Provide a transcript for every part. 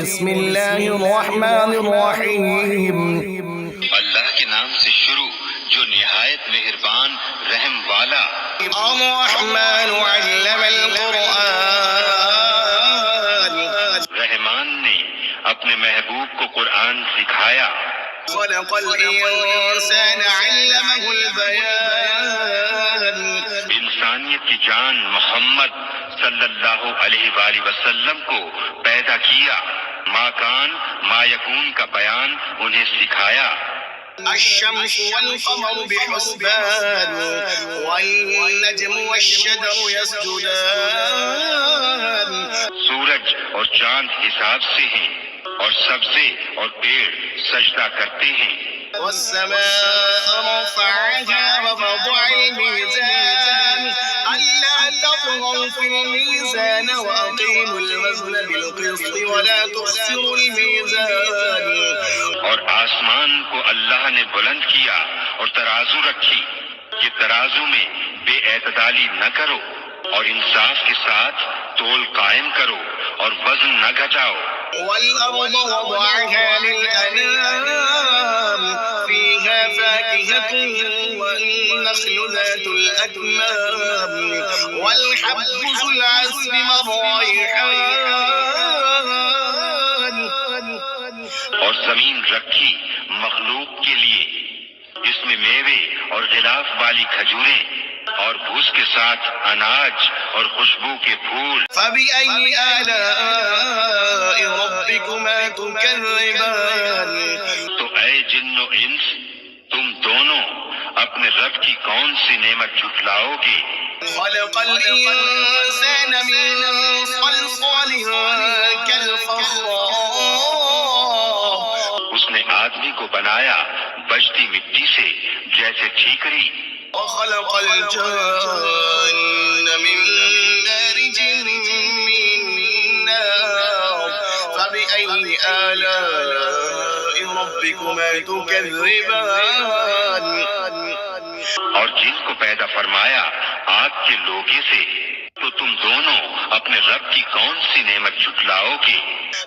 بسم اللہ الرحمن الرحیم۔ اللہ کے نام سے شروع جو نہایت مہربان رحم والا۔ الرحمن علم القرآن۔ رحمان نے اپنے محبوب کو قرآن سکھایا۔ خلق الانسان علمہ البیان۔ انسانیت کی جان محمد صلی اللہ علیہ وآلہ وسلم کو پیدا کیا۔ ما کان ما یکون کا بیان انہیں سکھایا۔ الشمس والقمر بحسبان والنجم والشجر يسجدان۔ سورج اور چاند حساب سے ہیں اور سبزے اور پیڑ سجدہ کرتے ہیں۔ والسماء رفعها ووضع الميزان ألا تطغوا في الميزان وأقيموا الوزن بالقسط ولا تخسروا الميزان۔ اور آسمان کو اللہ نے بلند کیا اور ترازو رکھی کہ ترازو میں بے اعتدالی نہ کرو اور انصاف کے ساتھ تول قائم کرو اور وزن نہ گھٹاؤ۔ والأرض وضعها للأنام فيها فاكهة والنخل ذات الأكمام والحب ذو العصف والريحان۔ اور زمین رکھی مخلوق کے لیے، جس میں میوے اور غلاف والی کھجوریں اور بھوس کے ساتھ اناج اور خوشبو کے پھول۔ فبأي آلاء ربكما تكذبان۔ تو اے جن و انس، تم دونوں اپنے رب کی کون سی نعمت جھٹلاؤ گے؟ خلق الإنسان من صلصال كالفخار۔ اس نے آدمی کو بنایا بجتی مٹی سے جیسے ٹھیکری۔ وخلق الجن من مارج من نار۔ فبأي آلاء ربكما تكذبان۔ اور جن کو پیدا فرمایا آگ کے لوگے سے، تو تم دونوں اپنے رب کی کون سی نعمت جھٹلاؤ گے؟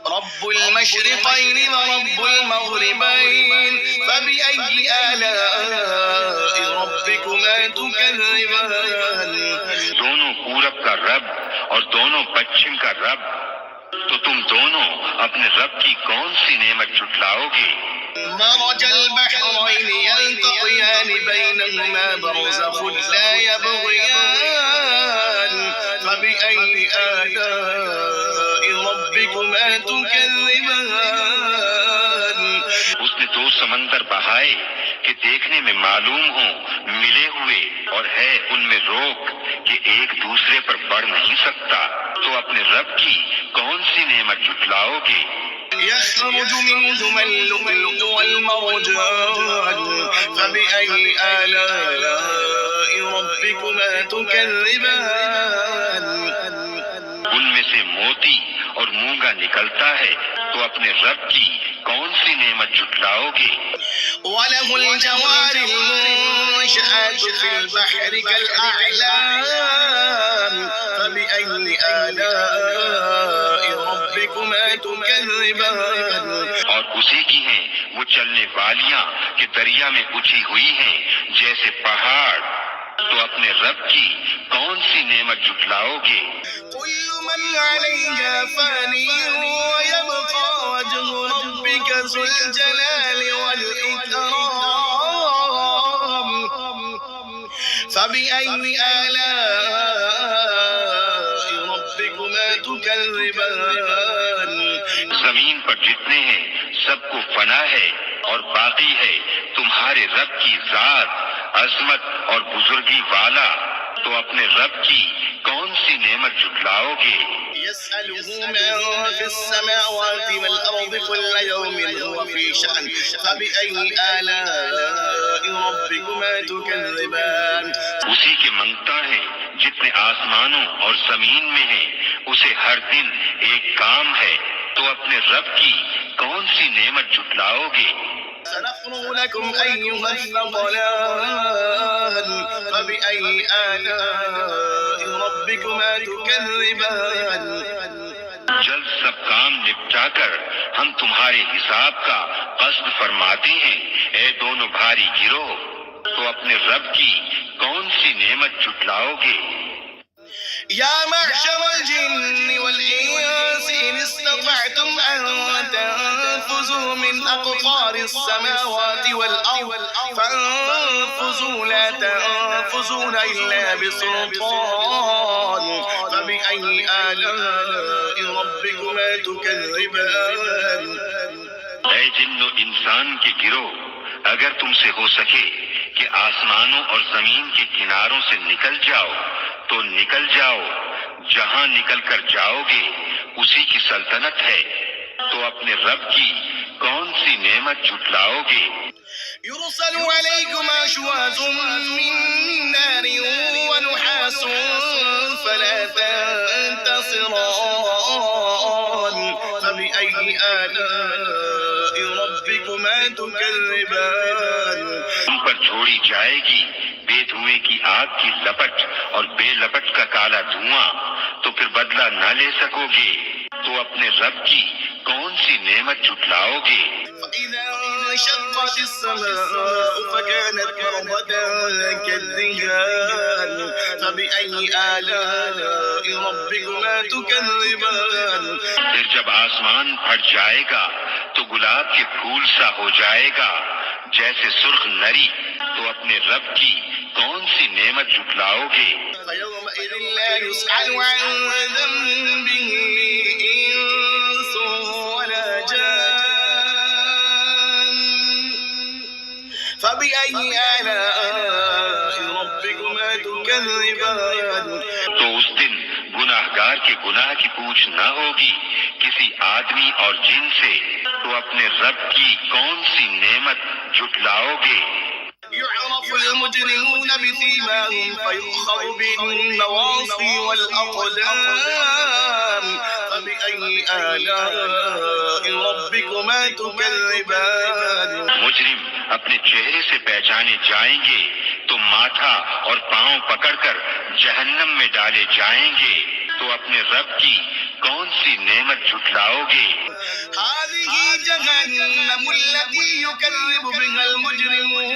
رب المشرقين ورب المغربين فبأي آلاء ربكما تكذبان۔ دونوں پورب کا رب اور دونوں پچھم کا رب، تو تم دونوں اپنے رب کی کون سی نعمت جھٹلاؤ گے؟ مرج البحرين يلتقيان بينهما برزخ لا يبغيان فبأي آلاء ربكما تكذبان۔ اس نے دو سمندر بہائے کہ دیکھنے میں معلوم ہوں ملے ہوئے، اور ہے ان میں روک کہ ایک دوسرے پر بڑھ نہیں سکتا، تو اپنے رب کی کون سی نعمت جھٹلاؤ گے؟ يخرج منهما اللؤلؤ والمرجان فبأي آلاء ربكما تكذبان۔ ان میں سے موتی اور مونگا نکلتا ہے، تو اپنے رب کی کون سی نعمت جھٹلاؤ گے؟ وله الجوار المنشآت في البحر كالأعلام فبأي آلاء ربكما تكذبان۔ اور اسی کی ہیں وہ چلنے والیاں کہ دریا میں اٹھی ہوئی ہیں جیسے پہاڑ، تو اپنے رب کی کون سی نعمت جھٹلاؤ گے؟ كل من عليها فاني ويبقى وجه ربك ذو الجلال والإكرام فبأي آلاء ربكما تكذبان۔ زمین پر جتنے ہیں سب کو فنا ہے اور باقی ہے تمہارے رب کی ذات، عظمت اور بزرگی والا، تو اپنے رب کی کون سی نعمت جھٹلاؤ گے؟ يسأله من في السماوات والأرض كل يوم هو في شأن فبأي آلاء ربكما تكذبان۔ اسی کے منگتا ہے جتنے آسمانوں اور زمین میں ہیں، اسے ہر دن ایک کام ہے، تو اپنے رب کی کون سی نعمت جھٹلاؤ گے؟ سنفرغ لكم أيها الثقلان فبأي آلاء ربكما تكذبان۔ جلد سب کام نپٹا کر ہم تمہارے حساب کا قصد فرماتے ہیں۔ اے دونوں بھاری گروہ، تو اپنے رب کی کون سی نعمت جھٹلاؤ گے؟ يا معشر الجن والإنس إن استطعتم أن تنفذوا من أقطار السماوات والأرض فانفذوا لا تنفذون إلا بسلطان فبأي آلاء ربكما تكذبان۔ اے جن و انسان کے گروہ، اگر تم سے ہو سکے کہ آسمانوں اور زمین کے کناروں سے نکل جاؤ تو نکل جاؤ، جہاں نکل کر جاؤ گے اسی کی سلطنت ہے، تو اپنے رب کی کون سی نعمت جھٹلاؤ گے؟ يرسل عليكما شواظ من نار ونحاس فلا تنتصران فبأي آلاء ربكما تكذبان۔ تم پر چھوڑی جائے گی بے دھوئیں کی آگ کی لپٹ اور بے لپٹ کا کالا دھواں، تو پھر بدلہ نہ لے سکو گے، تو اپنے رب کی کون سی نعمت جھٹلاؤ گے؟ فإذا انشقت السماء فكانت وردة كالدهان فبأي آلاء ربكما تكذبان۔ پھر جب آسمان پھٹ جائے گا تو گلاب کے پھول سا ہو جائے گا جیسے سرخ نری، تو اپنے رب کی کون سی نعمت جھٹلاؤ گے؟ فيومئذ لا يسأل عن ذنبه إنس ولا جان فبأي آلاء ربكما تكذبان۔ تو اس دن گناہگار کے گناہ کی پوچھ نہ ہوگی کسی آدمی اور جن سے، تو اپنے رب کی کون سی نعمت جھٹلاؤ گے؟ يعرف المجرمون بسيماهم فيؤخذ بالنواصي والأقدام فبأي آلاء ربكما تكذبان۔ مجرم اپنے چہرے سے پہچانے جائیں گے تو ماتھا اور پاؤں پکڑ کر جہنم میں ڈالے جائیں گے، تو اپنے رب کی کون سی نعمت جھٹلاؤ گے؟ هذه جهنم التي يكذب بها المجرمون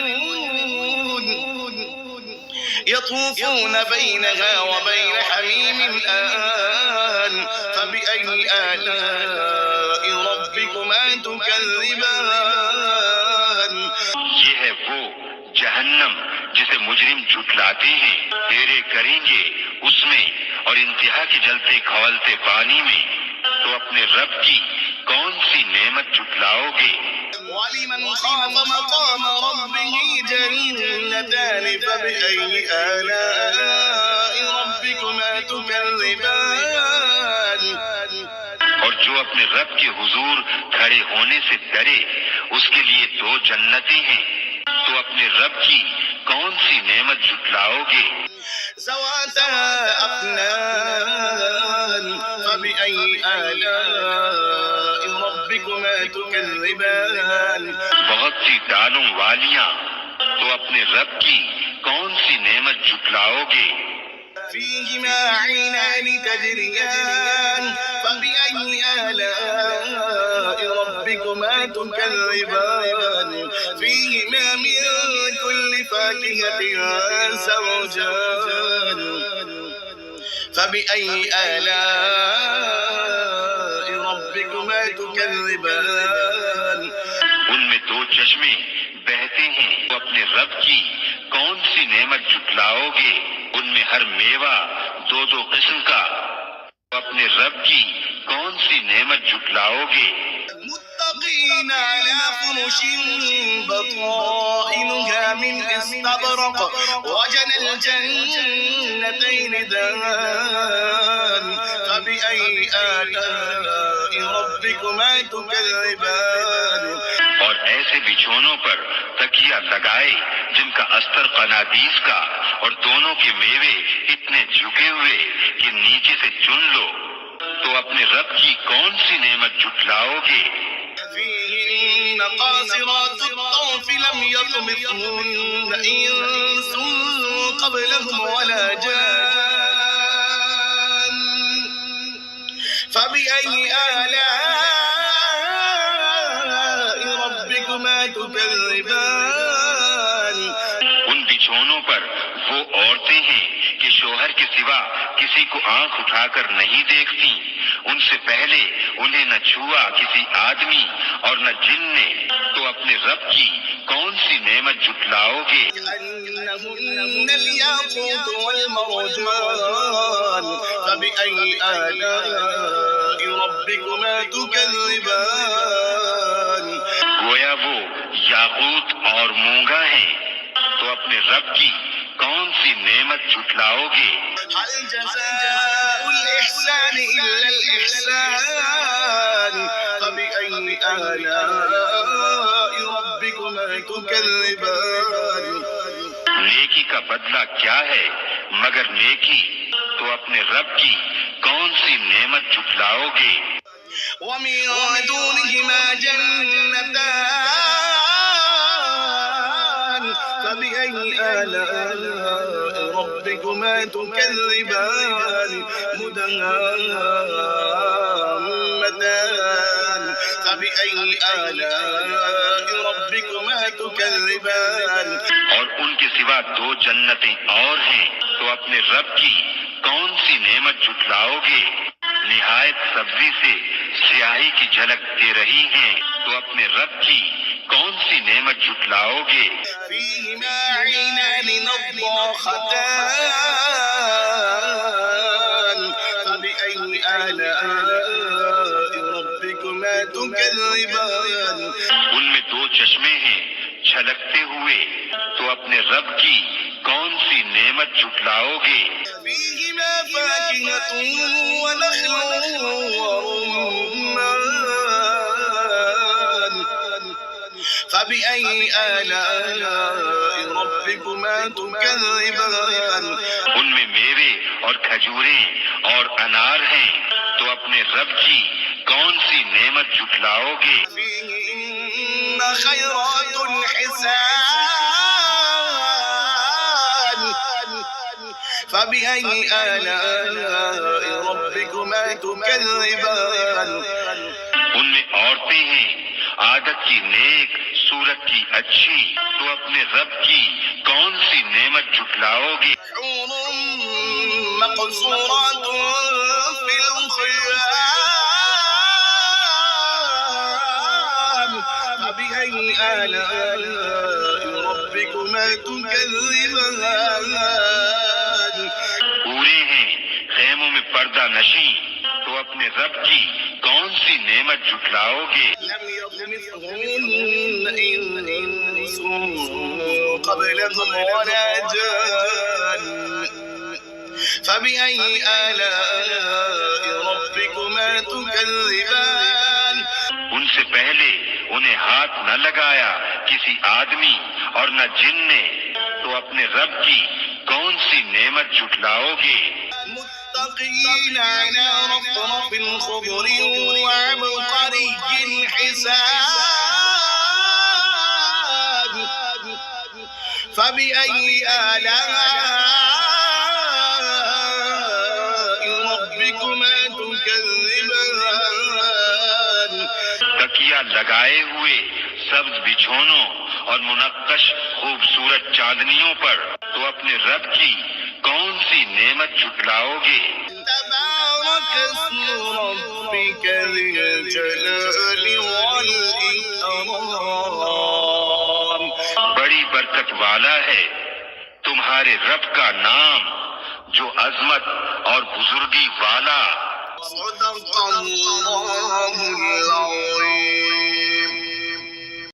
يطوفون بينها وبين حميم آن فبأي آلاء ربكما تكذبان۔ یہ ہے وہ جہنم جسے مجرم جھٹلاتے ہیں، تیرے کریں گے اس میں اور انتہا کے جلتے کھولتے پانی میں، تو اپنے رب کی کون سی نعمت جھٹلاؤ گے؟ ولمن خاف مقام ربه جنتان فبأي آلاء ربكما تكذبان۔ اور جو اپنے رب کے حضور کھڑے ہونے سے ڈرے اس کے لیے دو جنتیں ہیں، تو اپنے رب کی کون سی نعمت جھٹلاؤ گے؟ ذواتا أفنان فبأي آلاء ربكما تكذبان۔ بہت سی دانوں والیاں، تو اپنے رب کی کون سی نعمت جھٹلاؤ گے؟ فيهما عينان تجريان فبأي آلاء ربكما تكذبان۔ فيهما من كل فاكهة زوجان فبأي آلاء ربكما تكذبان۔ ان میں دو چشمے بہتے ہیں، تو اپنے رب کی کون سی نعمت جھٹلاؤ گے؟ ان میں ہر میوہ دو دو قسم کا، تو اپنے رب کی کون سی نعمت جھٹلاؤ گے؟ متقين على فرش بطائنها من استبرق وجنى الجنتين دان فبأي آلاء ربكما تكذبان۔ اور ایسے بچھونوں پر تکیہ لگائے جن کا استر قنادیس کا، اور دونوں کے میوے اتنے جھکے ہوئے کہ نیچے سے چن لو، تو اپنے رب کی کون سی نعمت جھٹلاؤ گے؟ فيهن قاصرات الطرف لم يطمثهن إنس قبلهم ولا جان فبأي فبأي آلاء ربكما تكذبان ان بچھونوں پر وہ عورتیں ہیں کہ شوہر کے سوا کسی کو آنکھ اٹھا کر نہیں دیکھتی، ان سے پہلے انہیں نہ چھوا کسی آدمی اور نہ جن نے، تو اپنے رب کی کون سی نعمت جھٹلاؤ گے؟ كأنهن الياقوت والمرجان فبأي آلاء ربكما تكذبان گویا وہ یاقوت اور مونگا ہیں، تو اپنے رب کی کون سی نعمت جھٹلاؤ گے؟ هل جزاء الإحسان إلا الإحسان فبأي آلاء ربكما تكذبان نیکی کا بدلہ کیا ہے مگر نیکی، تو اپنے رب کی کون سی نعمت جھٹلاؤ گے؟ ومن دونهما جنتان فبأي آلاء ربكما تكذبان مدهامتان فبأي آلاء ربكما تكذبان اور ان کے سوا دو جنتیں اور ہیں، تو اپنے رب کی کون سی نعمت جھٹلاؤ گے؟ نہایت سبزی سے سیاہی کی جھلک دے رہی ہیں، تو اپنے رب کی کون سی نعمت جھٹلاؤ گے؟ فيهما عينان نضاختان فبأي آلاء ربكما تكذبان ان میں دو چشمے ہیں چھلکتے ہوئے، تو اپنے رب کی کون سی نعمت جھٹلاؤ گے؟ فيهما فاكهة ونخل ورمان فبأي آلاء ربكما تكذبان ان میں میوے اور کھجوریں اور انار ہیں، تو اپنے رب کی کون سی نعمت جھٹلاؤ گے؟ فيهن خيرات حسان فبأي آلاء ربكما تكذبان ان میں عورتیں ہیں عادت کی نیک، صورت کی اچھی، تو اپنے رب کی کون سی نعمت جھٹلاؤ گے؟ حور مقصورات في الخيام فبأي آلاء ربكما تكذبان پورے ہیں خیموں میں پردہ نشیں، تو اپنے رب کی کون سی نعمت جھٹلاؤ گے؟ لم يطمثهن إنس قبلهم ولا جان فبأي آلاء ربكما تكذبان ان سے پہلے انہیں ہاتھ نہ لگایا کسی آدمی اور نہ جن نے، تو اپنے رب کی کون سی نعمت جھٹلاؤ گے؟ متقين على رفرف خضر وعبقري حسان فبأي آلاء ربكما تكذبان تکیا لگائے ہوئے سبز بچھونوں اور منقش خوبصورت چاندنیوں پر، تو اپنے رب کی کون سی نعمت جھٹلاؤ گے؟ تبارك اسم ربك ذي الجلال والإكرام بڑی برکت والا ہے تمہارے رب کا نام جو عظمت اور بزرگی والا۔ صدق الله العظيم